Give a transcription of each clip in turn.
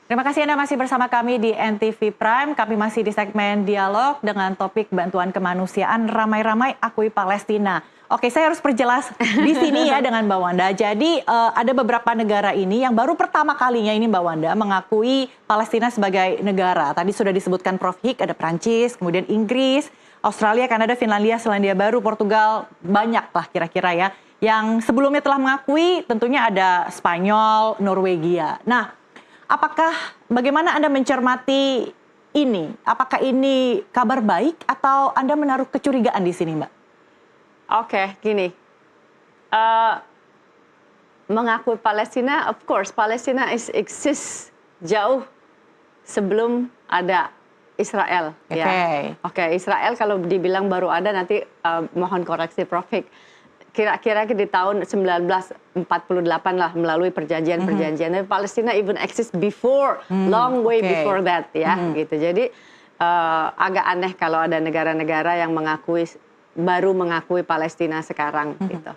Terima kasih Anda masih bersama kami di NTV Prime. Kami masih di segmen dialog dengan topik bantuan kemanusiaan ramai-ramai akui Palestina. Oke, saya harus perjelas di sini ya dengan Mbak Wanda. Jadi ada beberapa negara ini yang baru pertama kalinya ini Mbak Wanda mengakui Palestina sebagai negara. Tadi sudah disebutkan Prof. Hik, ada Prancis, kemudian Inggris, Australia, Kanada, Finlandia, Selandia Baru, Portugal, banyak lah kira-kira ya. Yang sebelumnya telah mengakui tentunya ada Spanyol, Norwegia. Nah, bagaimana Anda mencermati ini? Apakah ini kabar baik atau Anda menaruh kecurigaan di sini, Mbak? Oke, gini. Mengakui Palestina, of course, Palestina exist jauh sebelum ada Israel. Oke, Israel kalau dibilang baru ada nanti mohon koreksi Prof. Hik. Kira-kira di tahun 1948 lah melalui perjanjian-perjanjian. Tapi Palestina even exist before, long way before that ya, gitu. Jadi agak aneh kalau ada negara-negara yang baru mengakui Palestina sekarang, gitu.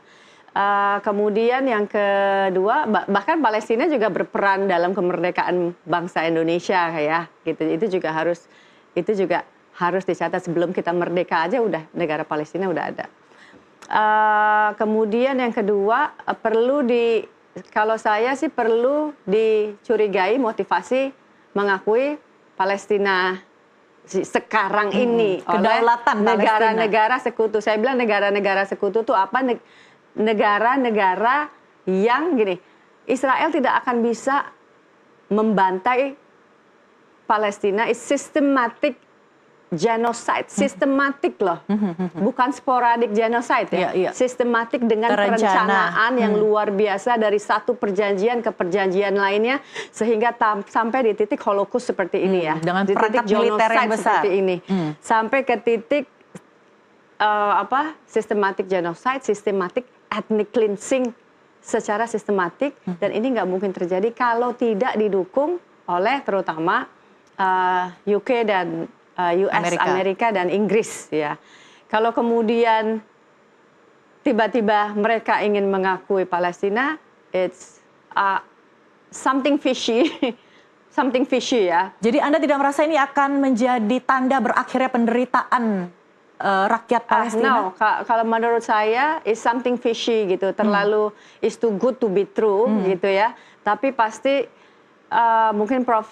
Kemudian yang kedua, bahkan Palestina juga berperan dalam kemerdekaan bangsa Indonesia ya, gitu. Itu juga harus dicatat sebelum kita merdeka aja udah negara Palestina udah ada. Kemudian yang kedua kalau saya sih perlu dicurigai motivasi mengakui Palestina sekarang ini oleh negara-negara sekutu. Saya bilang negara-negara sekutu itu apa? Negara-negara yang gini, Israel tidak akan bisa membantai Palestina, systematic genocide, sistematik loh, bukan sporadik genocide ya, sistematik dengan perencanaan yang luar biasa dari satu perjanjian ke perjanjian lainnya sehingga sampai di titik Holocaust seperti ini ya, dengan di titik militer yang besar seperti ini, sampai ke titik sistematik genocide, sistematik ethnic cleansing secara sistematik, dan ini nggak mungkin terjadi kalau tidak didukung oleh terutama UK dan US, Amerika dan Inggris ya. Kalau kemudian tiba-tiba mereka ingin mengakui Palestina, it's something fishy, something fishy ya. Jadi Anda tidak merasa ini akan menjadi tanda berakhirnya penderitaan rakyat Palestina? No, kalau menurut saya it's something fishy gitu, terlalu is too good to be true gitu ya. Tapi pasti mungkin Prof.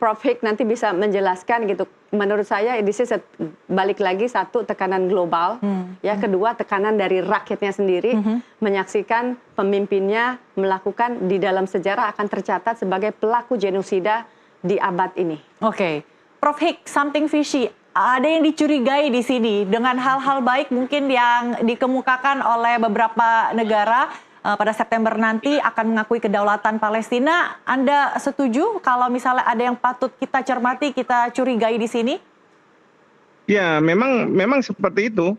Hik nanti bisa menjelaskan gitu. Menurut saya this is balik lagi satu tekanan global, ya kedua tekanan dari rakyatnya sendiri menyaksikan pemimpinnya melakukan di dalam sejarah akan tercatat sebagai pelaku genosida di abad ini. Oke, Prof. Hik, something fishy. Ada yang dicurigai di sini dengan hal-hal baik mungkin yang dikemukakan oleh beberapa negara. Pada September nanti akan mengakui kedaulatan Palestina. Anda setuju kalau misalnya ada yang patut kita cermati, kita curigai di sini? Ya, memang seperti itu.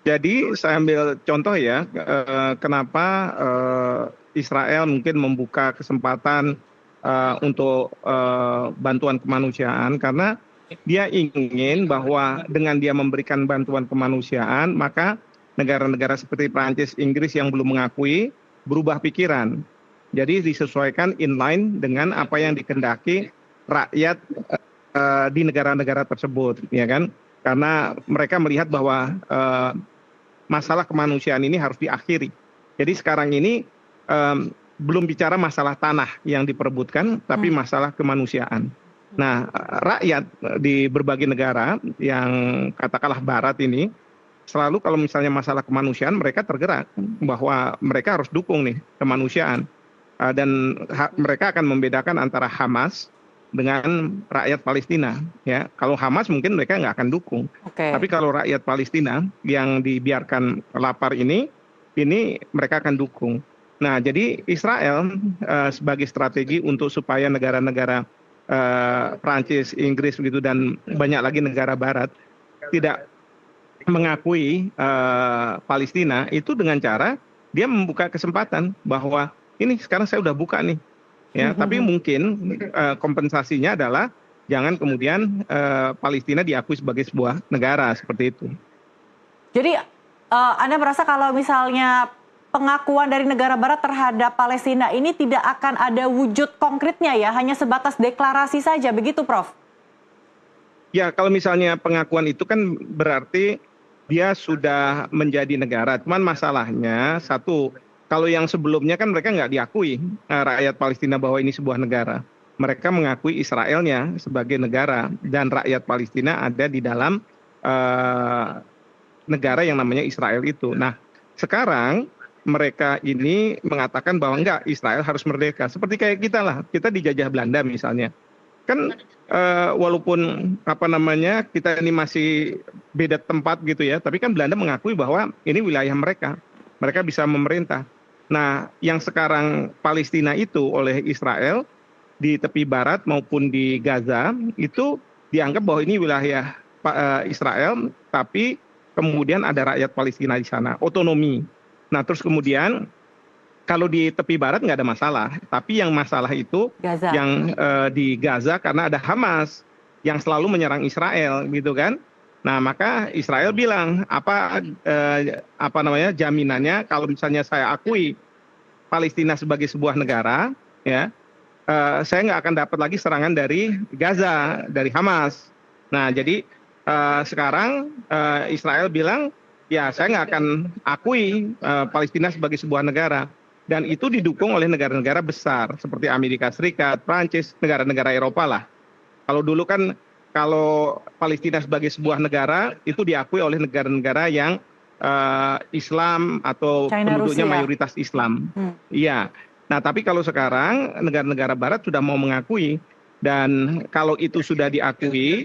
Jadi saya ambil contoh ya, kenapa Israel mungkin membuka kesempatan untuk bantuan kemanusiaan, karena dia ingin bahwa dengan dia memberikan bantuan kemanusiaan, maka negara-negara seperti Prancis, Inggris yang belum mengakui berubah pikiran. Jadi disesuaikan inline dengan apa yang dikehendaki rakyat di negara-negara tersebut, ya kan? Karena mereka melihat bahwa masalah kemanusiaan ini harus diakhiri. Jadi sekarang ini belum bicara masalah tanah yang diperebutkan, tapi masalah kemanusiaan. Nah, rakyat di berbagai negara yang katakanlah Barat ini, selalu kalau misalnya masalah kemanusiaan mereka tergerak bahwa mereka harus dukung nih kemanusiaan, dan mereka akan membedakan antara Hamas dengan rakyat Palestina ya. Kalau Hamas mungkin mereka nggak akan dukung, tapi kalau rakyat Palestina yang dibiarkan lapar ini mereka akan dukung. Nah, jadi Israel sebagai strategi untuk supaya negara-negara Prancis, Inggris begitu dan banyak lagi negara Barat tidak mengakui Palestina itu dengan cara dia membuka kesempatan bahwa ini sekarang saya udah buka nih ya, tapi mungkin kompensasinya adalah jangan kemudian Palestina diakui sebagai sebuah negara seperti itu. Jadi Anda merasa kalau misalnya pengakuan dari negara barat terhadap Palestina ini tidak akan ada wujud konkretnya ya, hanya sebatas deklarasi saja, begitu Prof? Ya, kalau misalnya pengakuan itu kan berarti dia sudah menjadi negara. Cuman masalahnya satu, kalau yang sebelumnya kan mereka nggak diakui rakyat Palestina bahwa ini sebuah negara. Mereka mengakui Israelnya sebagai negara dan rakyat Palestina ada di dalam negara yang namanya Israel itu. Nah, sekarang mereka ini mengatakan bahwa enggak, Israel harus merdeka. Seperti kayak kita lah, kita dijajah Belanda misalnya. Kan walaupun kita ini masih beda tempat gitu ya, tapi kan Belanda mengakui bahwa ini wilayah mereka. Mereka bisa memerintah. Nah, yang sekarang Palestina itu oleh Israel di tepi barat maupun di Gaza itu dianggap bahwa ini wilayah Israel, tapi kemudian ada rakyat Palestina di sana, otonomi. Nah, terus kemudian kalau di tepi barat nggak ada masalah, tapi yang masalah itu Gaza. yang di Gaza karena ada Hamas yang selalu menyerang Israel, gitu kan? Nah, maka Israel bilang jaminannya kalau misalnya saya akui Palestina sebagai sebuah negara, ya, saya nggak akan dapat lagi serangan dari Gaza, dari Hamas. Nah, jadi sekarang Israel bilang, ya saya nggak akan akui Palestina sebagai sebuah negara. Dan itu didukung oleh negara-negara besar seperti Amerika Serikat, Prancis, negara-negara Eropa lah. Kalau dulu kan kalau Palestina sebagai sebuah negara itu diakui oleh negara-negara yang Islam atau China, penduduknya Rusia. mayoritas Islam. Iya. Nah, tapi kalau sekarang negara-negara Barat sudah mau mengakui, dan kalau itu sudah diakui,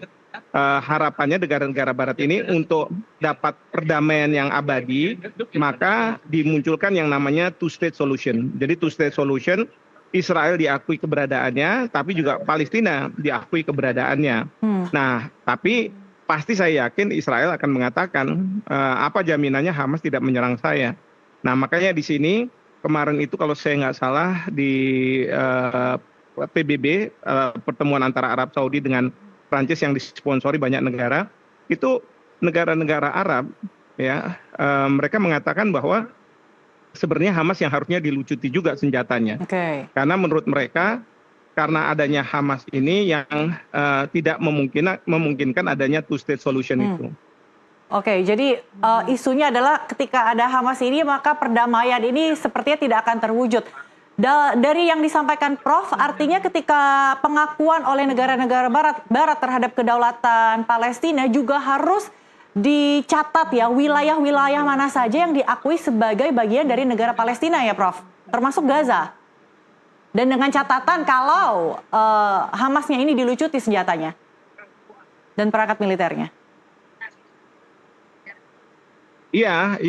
harapannya negara-negara Barat ini untuk dapat perdamaian yang abadi, maka dimunculkan yang namanya two-state solution. Jadi two-state solution, Israel diakui keberadaannya, tapi juga Palestina diakui keberadaannya. Nah, tapi pasti saya yakin Israel akan mengatakan apa jaminannya Hamas tidak menyerang saya. Nah, makanya di sini kemarin itu kalau saya nggak salah di PBB, pertemuan antara Arab Saudi dengan Prancis yang disponsori banyak negara, itu negara-negara Arab ya, mereka mengatakan bahwa sebenarnya Hamas yang harusnya dilucuti juga senjatanya. Karena menurut mereka karena adanya Hamas ini yang tidak memungkinkan adanya two-state solution itu. Oke, jadi isunya adalah ketika ada Hamas ini maka perdamaian ini sepertinya tidak akan terwujud. Dari yang disampaikan Prof, artinya ketika pengakuan oleh negara-negara Barat terhadap kedaulatan Palestina juga harus dicatat ya wilayah-wilayah mana saja yang diakui sebagai bagian dari negara Palestina ya Prof, termasuk Gaza. Dan dengan catatan kalau Hamasnya ini dilucuti senjatanya dan perangkat militernya. Iya,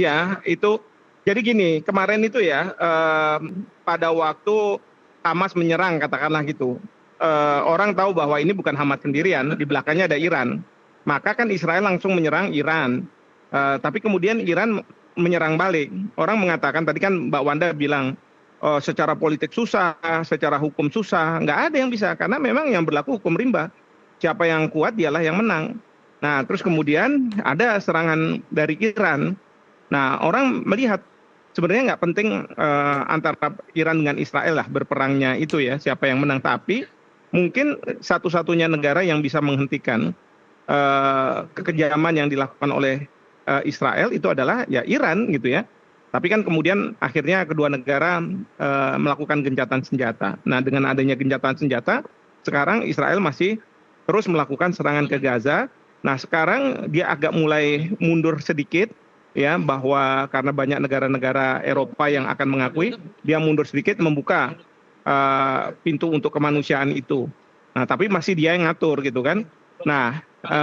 itu. Jadi gini, kemarin itu ya, pada waktu Hamas menyerang, katakanlah gitu, orang tahu bahwa ini bukan Hamas sendirian, di belakangnya ada Iran. Maka kan Israel langsung menyerang Iran. Tapi kemudian Iran menyerang balik. Orang mengatakan, tadi kan Mbak Wanda bilang, secara politik susah, secara hukum susah. Nggak ada yang bisa, karena memang yang berlaku hukum rimba. Siapa yang kuat, dialah yang menang. Nah, terus kemudian ada serangan dari Iran. Nah, orang melihat, sebenarnya nggak penting antara Iran dengan Israel lah berperangnya itu ya, siapa yang menang. Tapi mungkin satu-satunya negara yang bisa menghentikan kekejaman yang dilakukan oleh Israel itu adalah ya Iran gitu ya. Tapi kan kemudian akhirnya kedua negara melakukan gencatan senjata. Nah, dengan adanya gencatan senjata, sekarang Israel masih terus melakukan serangan ke Gaza. Nah, sekarang dia agak mulai mundur sedikit, ya, bahwa karena banyak negara-negara Eropa yang akan mengakui, dia mundur sedikit membuka pintu untuk kemanusiaan itu. Nah, tapi masih dia yang ngatur gitu kan. Nah,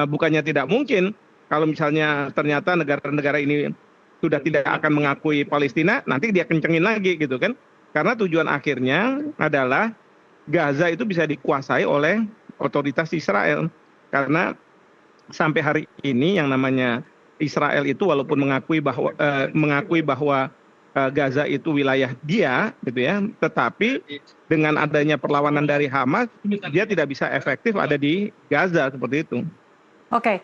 bukannya tidak mungkin kalau misalnya ternyata negara-negara ini sudah tidak akan mengakui Palestina, nanti dia kencengin lagi gitu kan. Karena tujuan akhirnya adalah Gaza itu bisa dikuasai oleh otoritas Israel. Karena sampai hari ini yang namanya Israel itu walaupun mengakui bahwa Gaza itu wilayah dia gitu ya, tetapi dengan adanya perlawanan dari Hamas, dia tidak bisa efektif ada di Gaza seperti itu. Oke.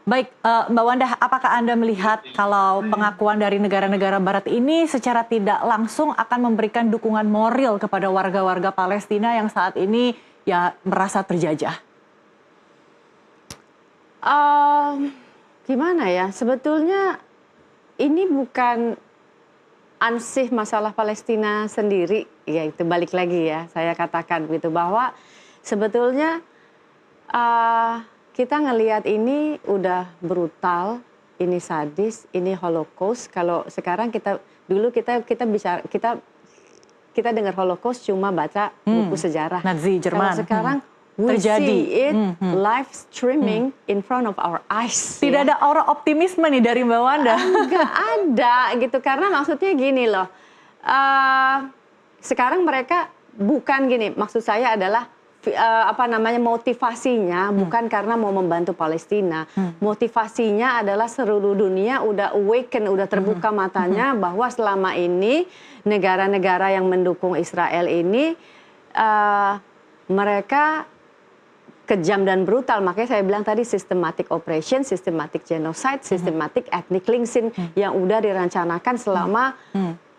Baik, Mbak Wanda, apakah Anda melihat kalau pengakuan dari negara-negara Barat ini secara tidak langsung akan memberikan dukungan moral kepada warga-warga Palestina yang saat ini ya merasa terjajah? Gimana ya, sebetulnya ini bukan ansih masalah Palestina sendiri, ya itu balik lagi ya, saya katakan begitu bahwa sebetulnya kita ngelihat ini udah brutal, ini sadis, ini Holocaust. Kalau sekarang dulu kita dengar Holocaust cuma baca buku sejarah. Nazi Jerman. Kalau sekarang we see it live streaming in front of our eyes. Tidak ada aura optimisme nih dari Mbak Wanda. Enggak ada gitu, karena maksudnya gini loh. Sekarang mereka bukan gini, maksud saya adalah motivasinya bukan karena mau membantu Palestina. Motivasinya adalah seluruh dunia udah awaken, udah terbuka matanya bahwa selama ini negara-negara yang mendukung Israel ini mereka kejam dan brutal. Makanya saya bilang tadi systematic operation, systematic genocide, systematic ethnic cleansing yang udah direncanakan selama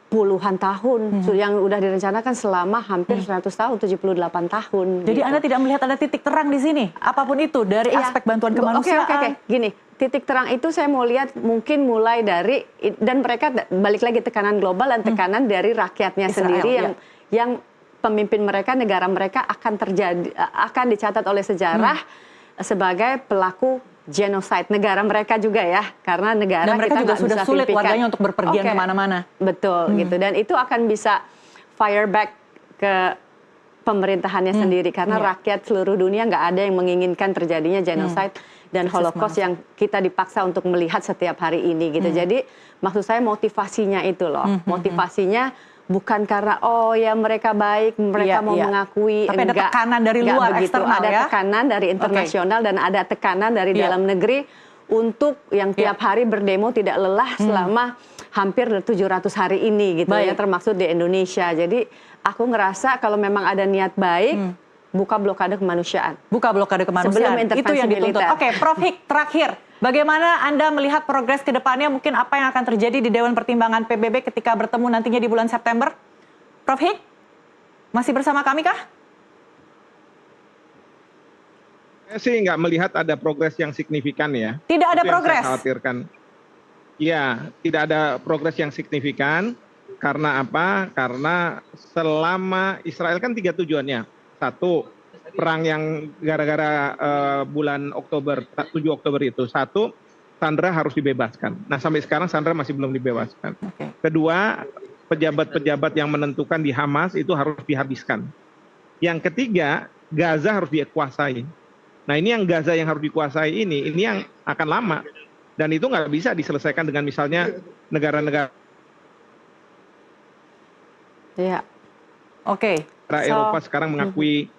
puluhan tahun, yang udah direncanakan selama hampir 100 tahun, 78 tahun. Jadi gitu. Anda tidak melihat ada titik terang di sini, apapun itu dari aspek bantuan kemanusiaan. Oke. Gini, titik terang itu saya mau lihat mungkin mulai dari, dan mereka balik lagi tekanan global dan tekanan dari rakyatnya Israel, sendiri yang pemimpin mereka, negara mereka akan dicatat oleh sejarah sebagai pelaku genocide negara mereka juga ya, karena negara dan mereka kita juga sudah sulit pimpikan. warganya untuk berpergian kemana-mana. Betul gitu, dan itu akan bisa fire back ke pemerintahannya sendiri karena rakyat seluruh dunia nggak ada yang menginginkan terjadinya genocide dan Holocaust yang kita dipaksa untuk melihat setiap hari ini gitu. Jadi maksud saya motivasinya itu loh, motivasinya bukan karena mereka baik, mereka mau mengakui, tapi ada tekanan dari luar, eksternal, ada tekanan dari internasional dan ada tekanan dari dalam negeri untuk yang tiap hari berdemo tidak lelah selama hampir 700 hari ini gitu ya, termasuk di Indonesia. Jadi aku ngerasa kalau memang ada niat baik, buka blokade kemanusiaan. Buka blokade kemanusiaan. Sebelum intervensi itu yang dituntut. militer. Oke, Prof Hik, terakhir. Bagaimana Anda melihat progres ke depannya, mungkin apa yang akan terjadi di Dewan Pertimbangan PBB ketika bertemu nantinya di bulan September? Prof Hik, masih bersama kami kah? Saya sih nggak melihat ada progres yang signifikan ya. Tidak ada Itu yang progres? saya khawatirkan. Ya, tidak ada progres yang signifikan. Karena apa? Karena selama Israel kan 3 tujuannya. 1, perang yang gara-gara bulan Oktober, 7 Oktober itu. 1, Sandra harus dibebaskan. Nah, sampai sekarang Sandra masih belum dibebaskan. Kedua, pejabat-pejabat yang menentukan di Hamas itu harus dihabiskan. Yang ketiga, Gaza harus dikuasai. Nah, ini yang Gaza yang harus dikuasai ini yang akan lama. Dan itu nggak bisa diselesaikan dengan misalnya negara-negara Eropa sekarang mengakui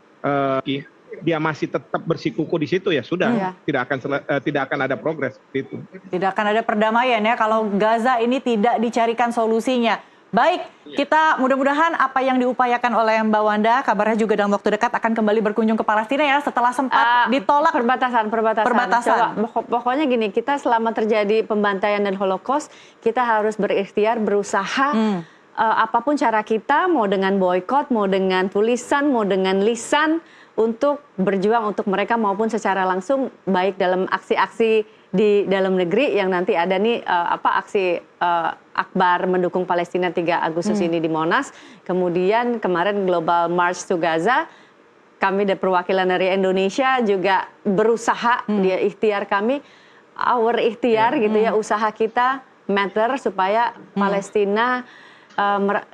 dia masih tetap bersikuku di situ, ya sudah, tidak akan ada progres itu. Tidak akan ada perdamaian ya kalau Gaza ini tidak dicarikan solusinya. Baik, kita mudah-mudahan apa yang diupayakan oleh Mbak Wanda, kabarnya juga dalam waktu dekat akan kembali berkunjung ke Palestina ya, setelah sempat ditolak perbatasan. Perbatasan. Pokoknya gini, kita selama terjadi pembantaian dan Holocaust, kita harus berikhtiar, berusaha apapun cara kita, mau dengan boykot, mau dengan tulisan, mau dengan lisan, untuk berjuang untuk mereka maupun secara langsung, baik dalam aksi-aksi di dalam negeri yang nanti ada nih aksi Akbar mendukung Palestina 3 Agustus ini di Monas, kemudian kemarin Global March to Gaza, kami dari perwakilan dari Indonesia juga berusaha, dia ikhtiar kami, our ikhtiar gitu ya, usaha kita matter supaya Palestina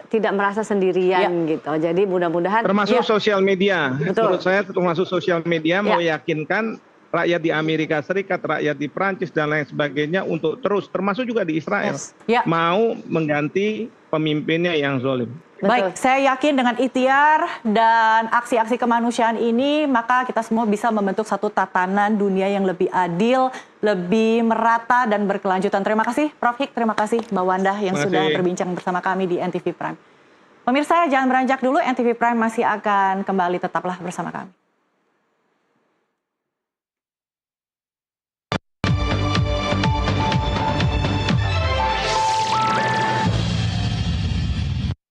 tidak merasa sendirian gitu. Jadi mudah-mudahan termasuk sosial media. Betul. Menurut saya termasuk sosial media mau yakinkan rakyat di Amerika Serikat, rakyat di Prancis dan lain sebagainya untuk terus, termasuk juga di Israel, mau mengganti pemimpinnya yang zalim. Baik, saya yakin dengan ikhtiar dan aksi-aksi kemanusiaan ini, maka kita semua bisa membentuk satu tatanan dunia yang lebih adil, lebih merata dan berkelanjutan. Terima kasih Prof Hik, terima kasih Mbak Wanda yang sudah berbincang bersama kami di NTV Prime. Pemirsa, jangan beranjak dulu, NTV Prime masih akan kembali, tetaplah bersama kami.